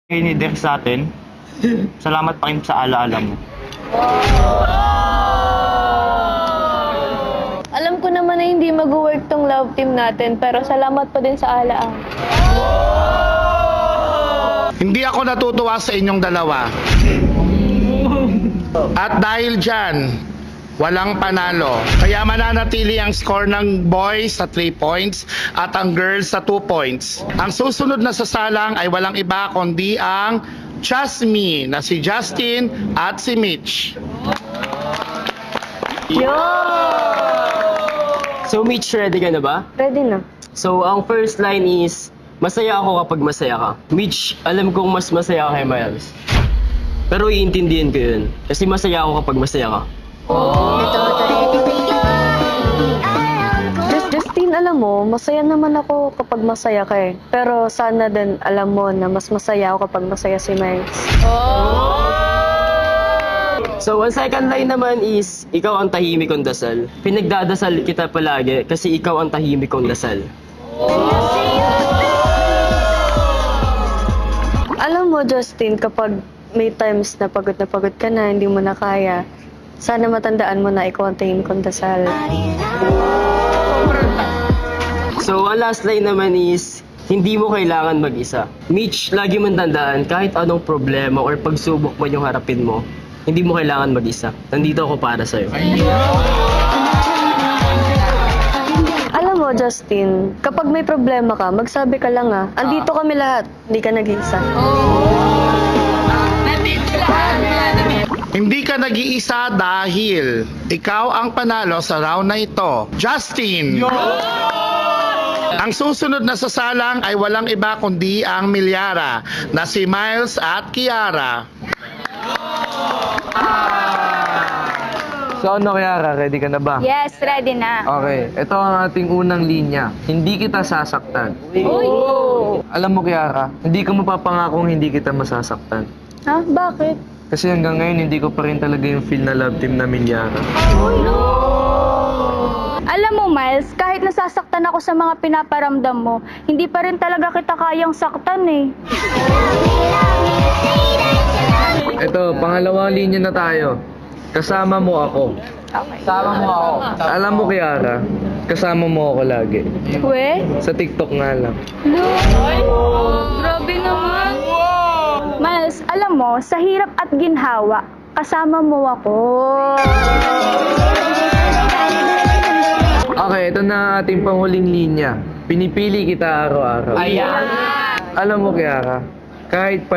ni Dex sa atin. Salamat pa rin sa alaala mo. Alam ko naman na hindi mag-work tong love team natin, pero salamat pa din sa alaang. Hindi ako natutuwa sa inyong dalawa. At dahil dyan, walang panalo. Kaya mananatili ang score ng boys sa 3 points at ang girls sa 2 points. Ang susunod na sasalang ay walang iba kundi ang Just Me na si Justin at si Mitch. So Mitch, ready ka na ba? Ready na. So ang first line is, masaya ako kapag masaya ka. Mitch, alam kong mas masaya ka kay Miles. Pero iintindihin ko yun. Kasi masaya ako kapag masaya ka. Justin, alam mo, masaya naman ako kapag masaya ka eh. Pero sana din alam mo na mas masaya ako kapag masaya si Miles. So ang second line naman is, ikaw ang tahimik kong dasal. Pinagdadasal kita palagi kasi ikaw ang tahimik kong dasal. Alam mo, Justin, kapag may times na pagod ka na, hindi mo na kaya, sana matandaan mo na ikaw ang tahimik kong dasal. So ang last line naman is, hindi mo kailangan mag-isa. Mitch, lagi mong tandaan, kahit anong problema or pagsubok man yung harapin mo, hindi mo kailangan mag-isa. Nandito ako para sa'yo. Alam mo, Justin, kapag may problema ka, magsabi ka lang ah. Andito kami lahat, hindi ka nag-iisa. Hindi ka nag-iisa dahil ikaw ang panalo sa round na ito. Justin! Ang susunod na sasalang ay walang iba kundi ang Milyara na si Miles at Kiara. So ano, Kiara, ready ka na ba? Yes, ready na. Okay, ito ang ating unang linya. Hindi kita sasaktan. Alam mo, Kiara, hindi ko mapapangakong hindi kita masasaktan. Ha? Bakit? Kasi hanggang ngayon, hindi ko pa rin talaga yung feel na love team namin, Kiara. Alam mo, Miles, kahit nasasaktan ako sa mga pinaparamdam mo, hindi pa rin talaga kita kayang saktan eh. Ito, pangalawang linya na tayo. Kasama mo ako. Kasama mo ako. Alam mo, Kiara, kasama mo ako lagi. We? Sa TikTok nga lang. Grabe naman. Miles, alam mo, sa hirap at ginhawa, kasama mo ako. Okay, ito na ang ating panghuling linya. Pinipili kita araw-araw. Ayan! Alam mo, Kiara, kahit